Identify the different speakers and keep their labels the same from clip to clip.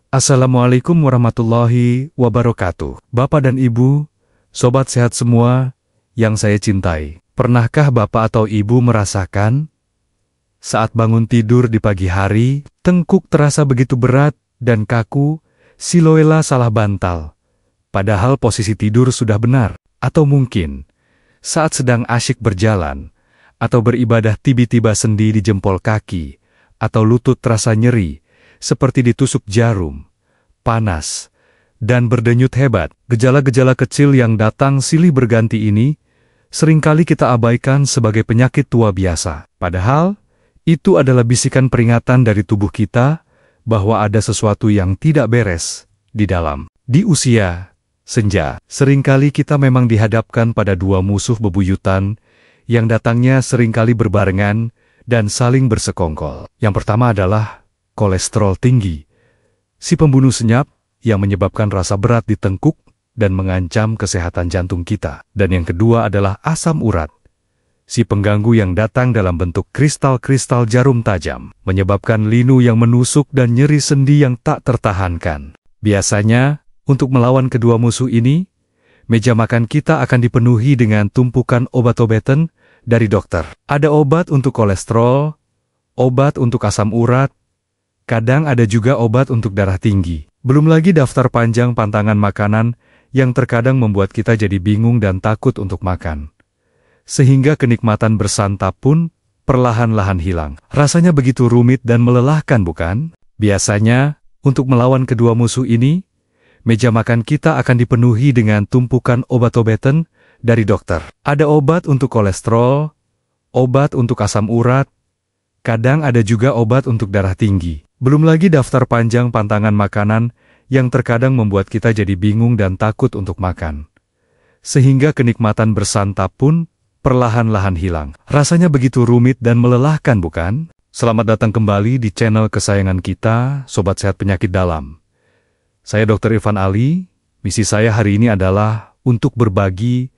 Speaker 1: Assalamualaikum warahmatullahi wabarakatuh. Bapak dan Ibu, sobat sehat semua yang saya cintai. Pernahkah Bapak atau Ibu merasakan saat bangun tidur di pagi hari, tengkuk terasa begitu berat dan kaku, siluela salah bantal, padahal posisi tidur sudah benar? Atau mungkin saat sedang asyik berjalan atau beribadah tiba-tiba sendi di jempol kaki atau lutut terasa nyeri, seperti ditusuk jarum, panas, dan berdenyut hebat. Gejala-gejala kecil yang datang silih berganti ini seringkali kita abaikan sebagai penyakit tua biasa. Padahal, itu adalah bisikan peringatan dari tubuh kita bahwa ada sesuatu yang tidak beres di dalam. Di usia senja, seringkali kita memang dihadapkan pada dua musuh bebuyutan yang datangnya seringkali berbarengan dan saling bersekongkol. Yang pertama adalah kolesterol tinggi, si pembunuh senyap yang menyebabkan rasa berat di tengkuk dan mengancam kesehatan jantung kita. Dan yang kedua adalah asam urat, si pengganggu yang datang dalam bentuk kristal-kristal jarum tajam, menyebabkan linu yang menusuk dan nyeri sendi yang tak tertahankan. Biasanya, untuk melawan kedua musuh ini, meja makan kita akan dipenuhi dengan tumpukan obat-obatan dari dokter. Ada obat untuk kolesterol, obat untuk asam urat, kadang ada juga obat untuk darah tinggi. Belum lagi daftar panjang pantangan makanan yang terkadang membuat kita jadi bingung dan takut untuk makan. Sehingga kenikmatan bersantap pun perlahan-lahan hilang. Rasanya begitu rumit dan melelahkan, bukan? Biasanya, untuk melawan kedua musuh ini, meja makan kita akan dipenuhi dengan tumpukan obat-obatan dari dokter. Ada obat untuk kolesterol, obat untuk asam urat, kadang ada juga obat untuk darah tinggi. Belum lagi daftar panjang pantangan makanan yang terkadang membuat kita jadi bingung dan takut untuk makan. Sehingga kenikmatan bersantap pun perlahan-lahan hilang. Rasanya begitu rumit dan melelahkan, bukan? Selamat datang kembali di channel kesayangan kita, Sobat Sehat Penyakit Dalam. Saya Dr. Irfan Ali. Misi saya hari ini adalah untuk berbagi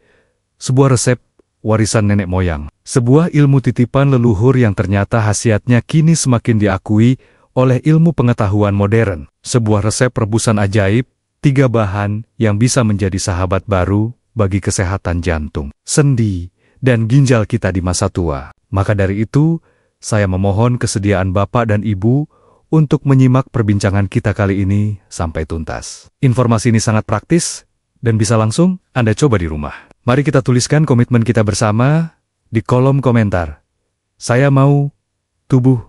Speaker 1: sebuah resep warisan nenek moyang. Sebuah ilmu titipan leluhur yang ternyata khasiatnya kini semakin diakui oleh ilmu pengetahuan modern. Sebuah resep rebusan ajaib, 3 bahan yang bisa menjadi sahabat baru bagi kesehatan jantung, sendi, dan ginjal kita di masa tua. Maka dari itu, saya memohon kesediaan Bapak dan Ibu untuk menyimak perbincangan kita kali ini sampai tuntas. Informasi ini sangat praktis dan bisa langsung Anda coba di rumah. Mari kita tuliskan komitmen kita bersama di kolom komentar. Saya mau tubuh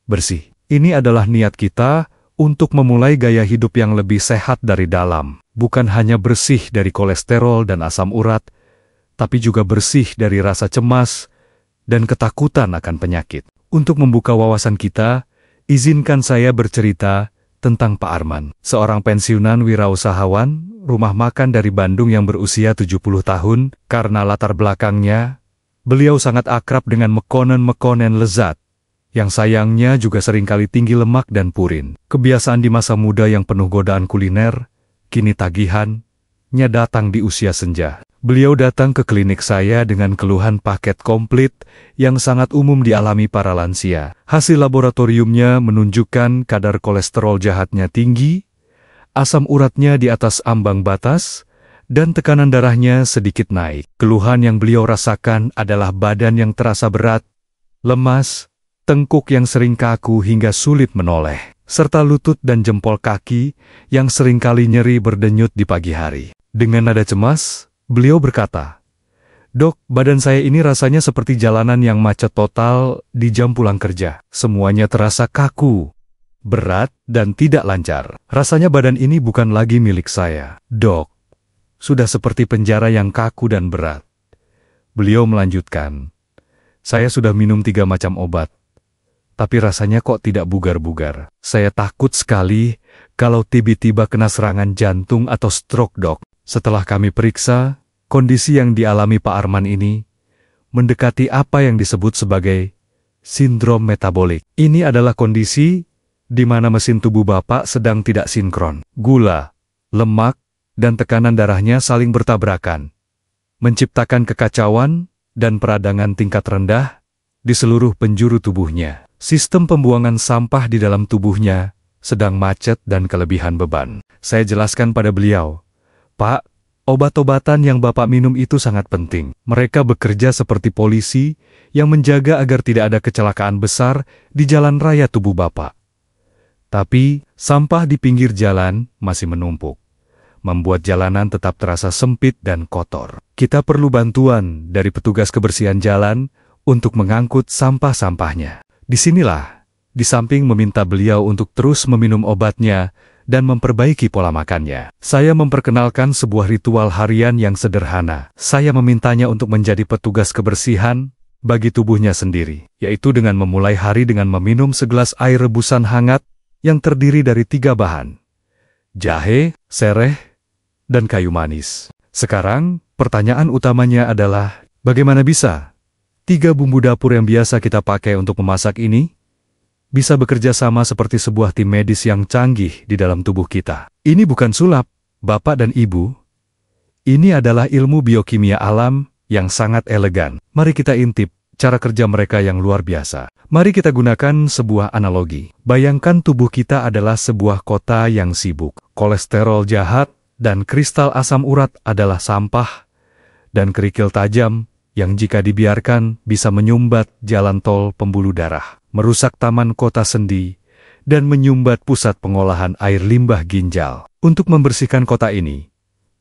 Speaker 1: bersih. Ini adalah niat kita untuk memulai gaya hidup yang lebih sehat dari dalam. Bukan hanya bersih dari kolesterol dan asam urat, tapi juga bersih dari rasa cemas dan ketakutan akan penyakit. Untuk membuka wawasan kita, izinkan saya bercerita tentang Pak Arman, seorang pensiunan wirausahawan rumah makan dari Bandung yang berusia 70 tahun. Karena latar belakangnya, beliau sangat akrab dengan mekonen-mekonen lezat, yang sayangnya juga seringkali tinggi lemak dan purin. Kebiasaan di masa muda yang penuh godaan kuliner, kini tagihannya datang di usia senja. Beliau datang ke klinik saya dengan keluhan paket komplit yang sangat umum dialami para lansia. Hasil laboratoriumnya menunjukkan kadar kolesterol jahatnya tinggi, asam uratnya di atas ambang batas, dan tekanan darahnya sedikit naik. Keluhan yang beliau rasakan adalah badan yang terasa berat, lemas, tengkuk yang sering kaku hingga sulit menoleh, serta lutut dan jempol kaki yang seringkali nyeri berdenyut di pagi hari. Dengan nada cemas, beliau berkata, "Dok, badan saya ini rasanya seperti jalanan yang macet total di jam pulang kerja. Semuanya terasa kaku, berat, dan tidak lancar. Rasanya badan ini bukan lagi milik saya, Dok. Sudah seperti penjara yang kaku dan berat." Beliau melanjutkan, "Saya sudah minum 3 macam obat, tapi rasanya kok tidak bugar-bugar. Saya takut sekali kalau tiba-tiba kena serangan jantung atau stroke, Dok." Setelah kami periksa, kondisi yang dialami Pak Arman ini mendekati apa yang disebut sebagai sindrom metabolik. Ini adalah kondisi di mana mesin tubuh Bapak sedang tidak sinkron. Gula, lemak, dan tekanan darahnya saling bertabrakan, menciptakan kekacauan dan peradangan tingkat rendah di seluruh penjuru tubuhnya. Sistem pembuangan sampah di dalam tubuhnya sedang macet dan kelebihan beban. Saya jelaskan pada beliau, "Pak, obat-obatan yang Bapak minum itu sangat penting. Mereka bekerja seperti polisi yang menjaga agar tidak ada kecelakaan besar di jalan raya tubuh Bapak. Tapi, sampah di pinggir jalan masih menumpuk, membuat jalanan tetap terasa sempit dan kotor. Kita perlu bantuan dari petugas kebersihan jalan untuk mengangkut sampah-sampahnya." Disinilah, di samping meminta beliau untuk terus meminum obatnya dan memperbaiki pola makannya, saya memperkenalkan sebuah ritual harian yang sederhana. Saya memintanya untuk menjadi petugas kebersihan bagi tubuhnya sendiri, yaitu dengan memulai hari dengan meminum segelas air rebusan hangat yang terdiri dari 3 bahan: jahe, sereh, dan kayu manis. Sekarang, pertanyaan utamanya adalah, bagaimana bisa 3 bumbu dapur yang biasa kita pakai untuk memasak ini bisa bekerja sama seperti sebuah tim medis yang canggih di dalam tubuh kita? Ini bukan sulap, Bapak dan Ibu. Ini adalah ilmu biokimia alam yang sangat elegan. Mari kita intip cara kerja mereka yang luar biasa. Mari kita gunakan sebuah analogi. Bayangkan tubuh kita adalah sebuah kota yang sibuk. Kolesterol jahat dan kristal asam urat adalah sampah dan kerikil tajam yang jika dibiarkan bisa menyumbat jalan tol pembuluh darah, merusak taman kota sendi, dan menyumbat pusat pengolahan air limbah ginjal. Untuk membersihkan kota ini,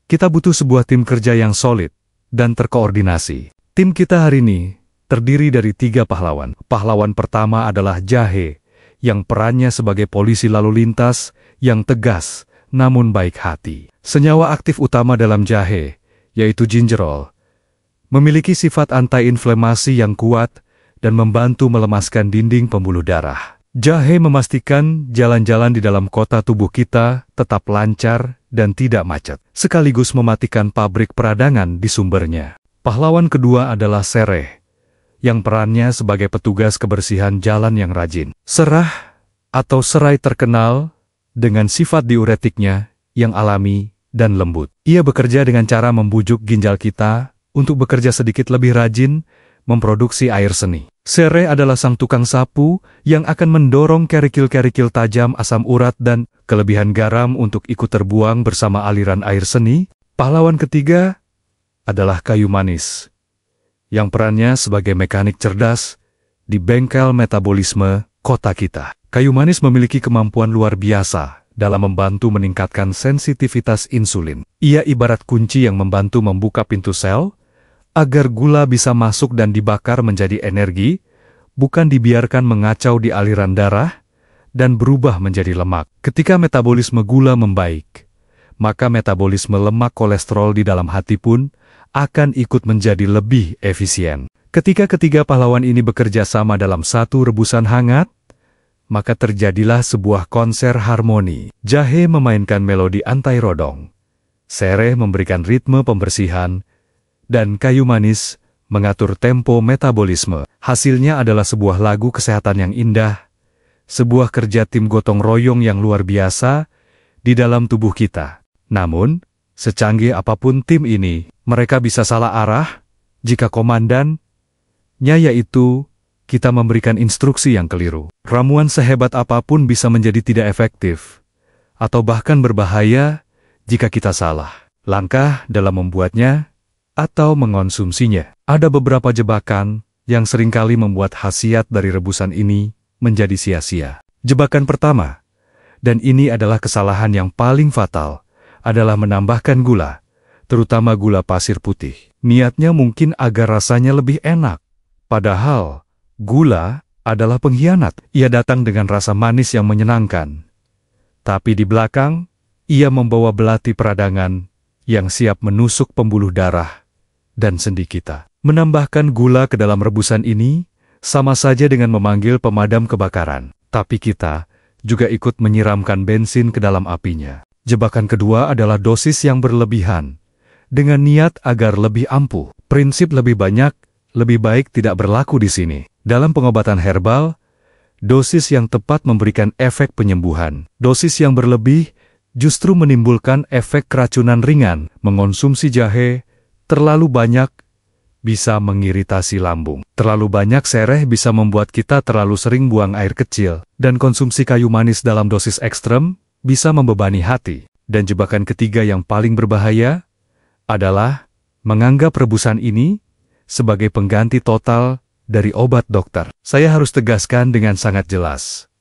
Speaker 1: kita butuh sebuah tim kerja yang solid dan terkoordinasi. Tim kita hari ini terdiri dari 3 pahlawan. Pahlawan pertama adalah jahe, yang perannya sebagai polisi lalu lintas yang tegas namun baik hati. Senyawa aktif utama dalam jahe, yaitu gingerol, memiliki sifat anti-inflamasi yang kuat dan membantu melemaskan dinding pembuluh darah. Jahe memastikan jalan-jalan di dalam kota tubuh kita tetap lancar dan tidak macet, sekaligus mematikan pabrik peradangan di sumbernya. Pahlawan kedua adalah sereh, yang perannya sebagai petugas kebersihan jalan yang rajin. Serah atau serai terkenal dengan sifat diuretiknya yang alami dan lembut. Ia bekerja dengan cara membujuk ginjal kita untuk bekerja sedikit lebih rajin memproduksi air seni. Sereh adalah sang tukang sapu yang akan mendorong kerikil-kerikil tajam asam urat dan kelebihan garam untuk ikut terbuang bersama aliran air seni. Pahlawan ketiga adalah kayu manis, yang perannya sebagai mekanik cerdas di bengkel metabolisme kota kita. Kayu manis memiliki kemampuan luar biasa dalam membantu meningkatkan sensitivitas insulin. Ia ibarat kunci yang membantu membuka pintu sel agar gula bisa masuk dan dibakar menjadi energi, bukan dibiarkan mengacau di aliran darah dan berubah menjadi lemak. Ketika metabolisme gula membaik, maka metabolisme lemak kolesterol di dalam hati pun akan ikut menjadi lebih efisien. Ketika ketiga pahlawan ini bekerja sama dalam satu rebusan hangat, maka terjadilah sebuah konser harmoni. Jahe memainkan melodi antai-rodong, sereh memberikan ritme pembersihan, dan kayu manis mengatur tempo metabolisme. Hasilnya adalah sebuah lagu kesehatan yang indah, sebuah kerja tim gotong royong yang luar biasa di dalam tubuh kita. Namun, secanggih apapun tim ini, mereka bisa salah arah jika komandannya, yaitu kita memberikan instruksi yang keliru. Ramuan sehebat apapun bisa menjadi tidak efektif, atau bahkan berbahaya jika kita salah langkah dalam membuatnya atau mengonsumsinya. Ada beberapa jebakan yang seringkali membuat khasiat dari rebusan ini menjadi sia-sia. Jebakan pertama, dan ini adalah kesalahan yang paling fatal, adalah menambahkan gula, terutama gula pasir putih. Niatnya mungkin agar rasanya lebih enak, padahal gula adalah pengkhianat. Ia datang dengan rasa manis yang menyenangkan, tapi di belakang, ia membawa belati peradangan yang siap menusuk pembuluh darah dan sendi kita. Menambahkan gula ke dalam rebusan ini sama saja dengan memanggil pemadam kebakaran, tapi kita juga ikut menyiramkan bensin ke dalam apinya. Jebakan kedua adalah dosis yang berlebihan, dengan niat agar lebih ampuh. Prinsip lebih banyak, lebih baik tidak berlaku di sini. Dalam pengobatan herbal, dosis yang tepat memberikan efek penyembuhan. Dosis yang berlebih justru menimbulkan efek keracunan ringan. Mengonsumsi jahe terlalu banyak bisa mengiritasi lambung. Terlalu banyak sereh bisa membuat kita terlalu sering buang air kecil, dan konsumsi kayu manis dalam dosis ekstrem bisa membebani hati. Dan jebakan ketiga yang paling berbahaya adalah menganggap rebusan ini sebagai pengganti total dari obat dokter. Saya harus tegaskan dengan sangat jelas.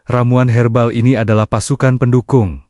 Speaker 1: Ramuan herbal ini adalah pasukan pendukung,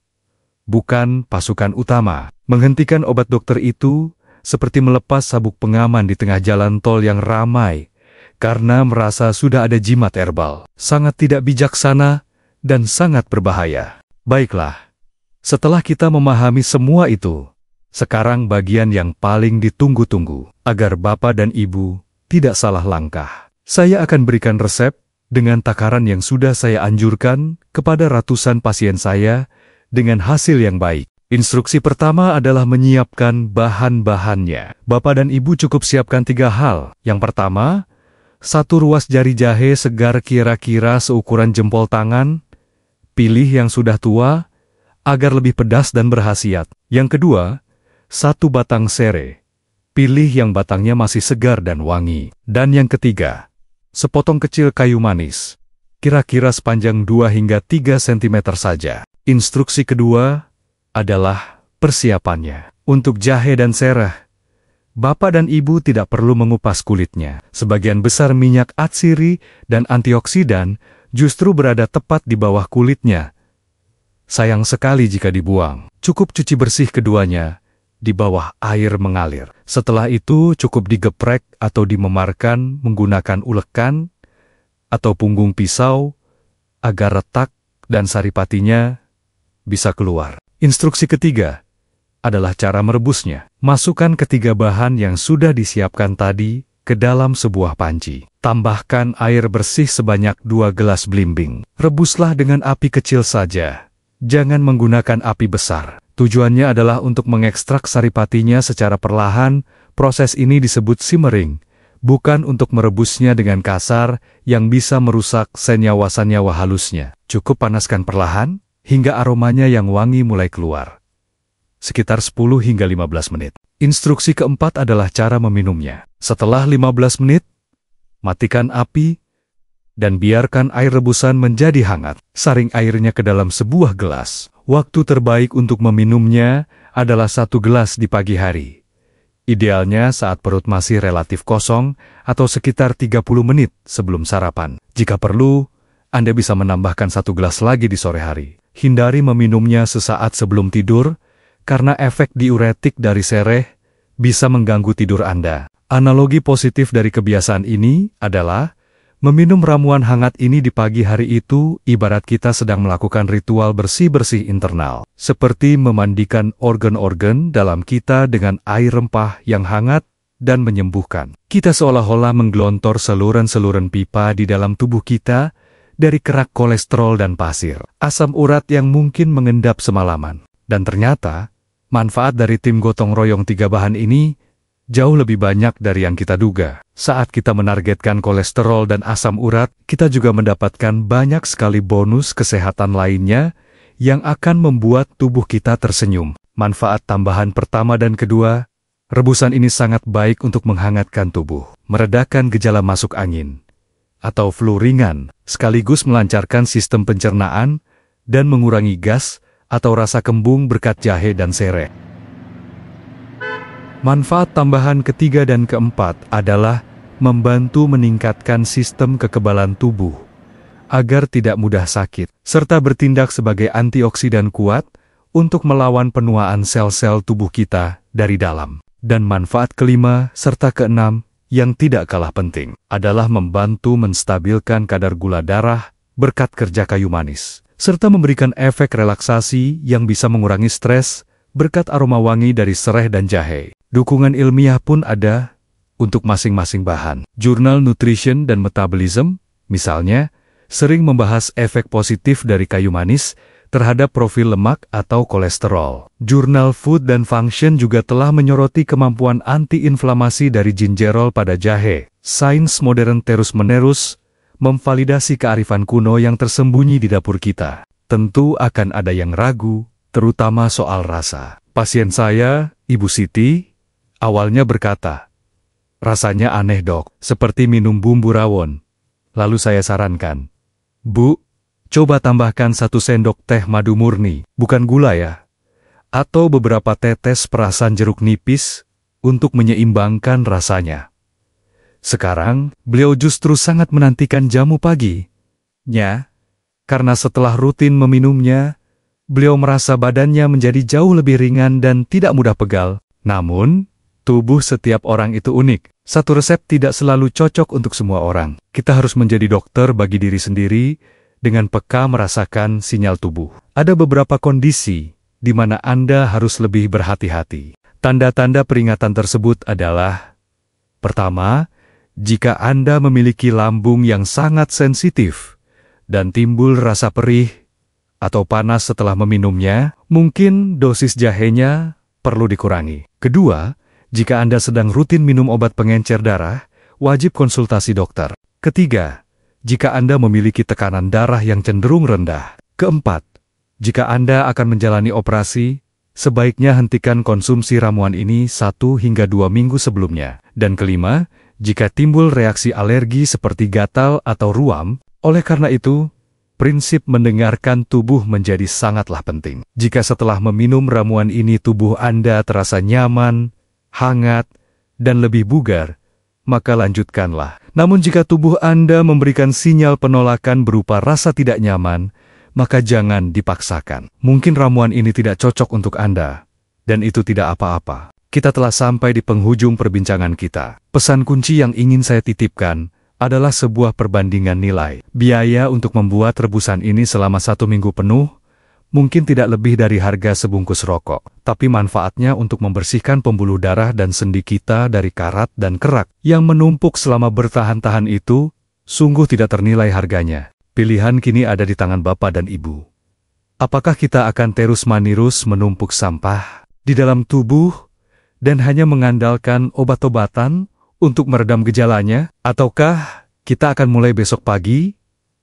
Speaker 1: bukan pasukan utama. Menghentikan obat dokter itu seperti melepas sabuk pengaman di tengah jalan tol yang ramai karena merasa sudah ada jimat herbal. Sangat tidak bijaksana dan sangat berbahaya. Baiklah, setelah kita memahami semua itu, sekarang bagian yang paling ditunggu-tunggu, agar Bapak dan Ibu tidak salah langkah. Saya akan berikan resep dengan takaran yang sudah saya anjurkan kepada ratusan pasien saya dengan hasil yang baik. Instruksi pertama adalah menyiapkan bahan-bahannya. Bapak dan Ibu cukup siapkan 3 hal. Yang pertama, 1 ruas jari jahe segar kira-kira seukuran jempol tangan. Pilih yang sudah tua agar lebih pedas dan berkhasiat. Yang kedua, 1 batang sereh. Pilih yang batangnya masih segar dan wangi. Dan yang ketiga, sepotong kecil kayu manis, kira-kira sepanjang 2 hingga 3 cm saja. Instruksi kedua adalah persiapannya. Untuk jahe dan sereh, Bapak dan Ibu tidak perlu mengupas kulitnya. Sebagian besar minyak atsiri dan antioksidan justru berada tepat di bawah kulitnya. Sayang sekali jika dibuang. Cukup cuci bersih keduanya di bawah air mengalir. Setelah itu cukup digeprek atau dimemarkan menggunakan ulekan atau punggung pisau agar retak dan saripatinya bisa keluar. Instruksi ketiga adalah cara merebusnya. Masukkan ketiga bahan yang sudah disiapkan tadi ke dalam sebuah panci. Tambahkan air bersih sebanyak 2 gelas belimbing. Rebuslah dengan api kecil saja. Jangan menggunakan api besar. Tujuannya adalah untuk mengekstrak saripatinya secara perlahan. Proses ini disebut simmering, bukan untuk merebusnya dengan kasar yang bisa merusak senyawa-senyawa halusnya. Cukup panaskan perlahan hingga aromanya yang wangi mulai keluar. Sekitar 10 hingga 15 menit. Instruksi keempat adalah cara meminumnya. Setelah 15 menit, matikan api dan biarkan air rebusan menjadi hangat. Saring airnya ke dalam sebuah gelas. Waktu terbaik untuk meminumnya adalah 1 gelas di pagi hari. Idealnya saat perut masih relatif kosong atau sekitar 30 menit sebelum sarapan. Jika perlu, Anda bisa menambahkan 1 gelas lagi di sore hari. Hindari meminumnya sesaat sebelum tidur, karena efek diuretik dari sereh bisa mengganggu tidur Anda. Analogi positif dari kebiasaan ini adalah meminum ramuan hangat ini di pagi hari itu ibarat kita sedang melakukan ritual bersih-bersih internal, seperti memandikan organ-organ dalam kita dengan air rempah yang hangat dan menyembuhkan. Kita seolah-olah menggelontor saluran-saluran pipa di dalam tubuh kita dari kerak kolesterol dan pasir, asam urat yang mungkin mengendap semalaman. Dan ternyata, manfaat dari tim gotong royong 3 bahan ini jauh lebih banyak dari yang kita duga. Saat kita menargetkan kolesterol dan asam urat, kita juga mendapatkan banyak sekali bonus kesehatan lainnya yang akan membuat tubuh kita tersenyum. Manfaat tambahan pertama dan kedua, rebusan ini sangat baik untuk menghangatkan tubuh, meredakan gejala masuk angin atau flu ringan, sekaligus melancarkan sistem pencernaan dan mengurangi gas atau rasa kembung berkat jahe dan sereh. Manfaat tambahan ketiga dan keempat adalah membantu meningkatkan sistem kekebalan tubuh agar tidak mudah sakit, serta bertindak sebagai antioksidan kuat untuk melawan penuaan sel-sel tubuh kita dari dalam. Dan manfaat kelima serta keenam yang tidak kalah penting adalah membantu menstabilkan kadar gula darah berkat kerja kayu manis, serta memberikan efek relaksasi yang bisa mengurangi stres berkat aroma wangi dari sereh dan jahe. Dukungan ilmiah pun ada untuk masing-masing bahan. Jurnal Nutrition dan Metabolism, misalnya, sering membahas efek positif dari kayu manis terhadap profil lemak atau kolesterol. Jurnal Food dan Function juga telah menyoroti kemampuan anti-inflamasi dari gingerol pada jahe. Sains modern terus-menerus memvalidasi kearifan kuno yang tersembunyi di dapur kita. Tentu akan ada yang ragu, terutama soal rasa. Pasien saya, Ibu Siti, awalnya berkata, Rasanya aneh dok, seperti minum bumbu rawon. Lalu saya sarankan, Bu, coba tambahkan 1 sendok teh madu murni, bukan gula ya. Atau beberapa tetes perasan jeruk nipis untuk menyeimbangkan rasanya. Sekarang, beliau justru sangat menantikan jamu paginya, karena setelah rutin meminumnya, beliau merasa badannya menjadi jauh lebih ringan dan tidak mudah pegal. Namun, tubuh setiap orang itu unik. Satu resep tidak selalu cocok untuk semua orang. Kita harus menjadi dokter bagi diri sendiri dengan peka merasakan sinyal tubuh. Ada beberapa kondisi di mana Anda harus lebih berhati-hati. Tanda-tanda peringatan tersebut adalah: pertama, jika Anda memiliki lambung yang sangat sensitif dan timbul rasa perih atau panas setelah meminumnya, mungkin dosis jahenya perlu dikurangi. Kedua, jika Anda sedang rutin minum obat pengencer darah, wajib konsultasi dokter. Ketiga, jika Anda memiliki tekanan darah yang cenderung rendah. Keempat, jika Anda akan menjalani operasi, sebaiknya hentikan konsumsi ramuan ini 1 hingga 2 minggu sebelumnya. Dan kelima, jika timbul reaksi alergi seperti gatal atau ruam, oleh karena itu, prinsip mendengarkan tubuh menjadi sangatlah penting. Jika setelah meminum ramuan ini tubuh Anda terasa nyaman, hangat, dan lebih bugar, maka lanjutkanlah. Namun jika tubuh Anda memberikan sinyal penolakan berupa rasa tidak nyaman, maka jangan dipaksakan. Mungkin ramuan ini tidak cocok untuk Anda, dan itu tidak apa-apa. Kita telah sampai di penghujung perbincangan kita. Pesan kunci yang ingin saya titipkan adalah sebuah perbandingan nilai. Biaya untuk membuat rebusan ini selama 1 minggu penuh mungkin tidak lebih dari harga sebungkus rokok, tapi manfaatnya untuk membersihkan pembuluh darah dan sendi kita dari karat dan kerak yang menumpuk selama bertahan-tahan itu sungguh tidak ternilai harganya. Pilihan kini ada di tangan Bapak dan Ibu. Apakah kita akan terus-menerus menumpuk sampah di dalam tubuh dan hanya mengandalkan obat-obatan untuk meredam gejalanya? Ataukah kita akan mulai besok pagi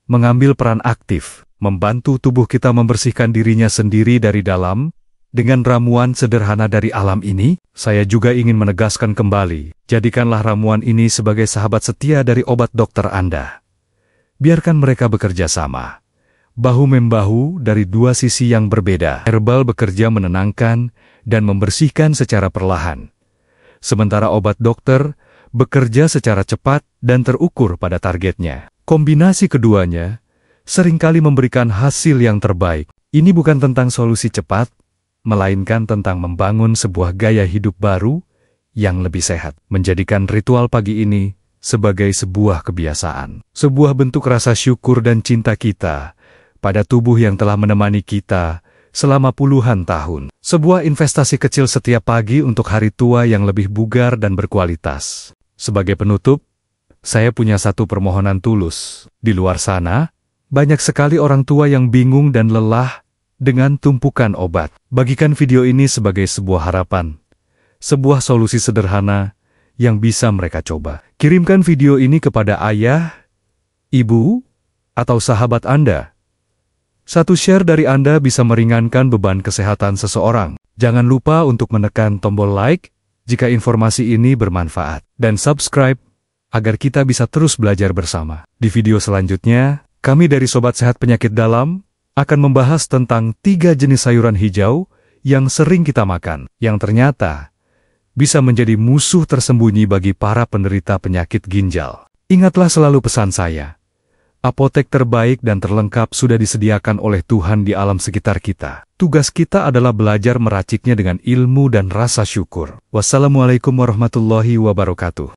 Speaker 1: mengambil peran aktif, membantu tubuh kita membersihkan dirinya sendiri dari dalam, dengan ramuan sederhana dari alam ini? Saya juga ingin menegaskan kembali, jadikanlah ramuan ini sebagai sahabat setia dari obat dokter Anda. Biarkan mereka bekerja sama, bahu-membahu dari 2 sisi yang berbeda. Herbal bekerja menenangkan dan membersihkan secara perlahan, sementara obat dokter bekerja secara cepat dan terukur pada targetnya. Kombinasi keduanya seringkali memberikan hasil yang terbaik. Ini bukan tentang solusi cepat, melainkan tentang membangun sebuah gaya hidup baru yang lebih sehat. Menjadikan ritual pagi ini sebagai sebuah kebiasaan. Sebuah bentuk rasa syukur dan cinta kita pada tubuh yang telah menemani kita selama puluhan tahun. Sebuah investasi kecil setiap pagi untuk hari tua yang lebih bugar dan berkualitas. Sebagai penutup, saya punya satu permohonan tulus. Di luar sana, banyak sekali orang tua yang bingung dan lelah dengan tumpukan obat. Bagikan video ini sebagai sebuah harapan, sebuah solusi sederhana yang bisa mereka coba. Kirimkan video ini kepada ayah, ibu, atau sahabat Anda. Satu share dari Anda bisa meringankan beban kesehatan seseorang. Jangan lupa untuk menekan tombol like jika informasi ini bermanfaat, dan subscribe agar kita bisa terus belajar bersama. Di video selanjutnya, kami dari Sobat Sehat Penyakit Dalam akan membahas tentang 3 jenis sayuran hijau yang sering kita makan, yang ternyata bisa menjadi musuh tersembunyi bagi para penderita penyakit ginjal. Ingatlah selalu pesan saya, apotek terbaik dan terlengkap sudah disediakan oleh Tuhan di alam sekitar kita. Tugas kita adalah belajar meraciknya dengan ilmu dan rasa syukur. Wassalamualaikum warahmatullahi wabarakatuh.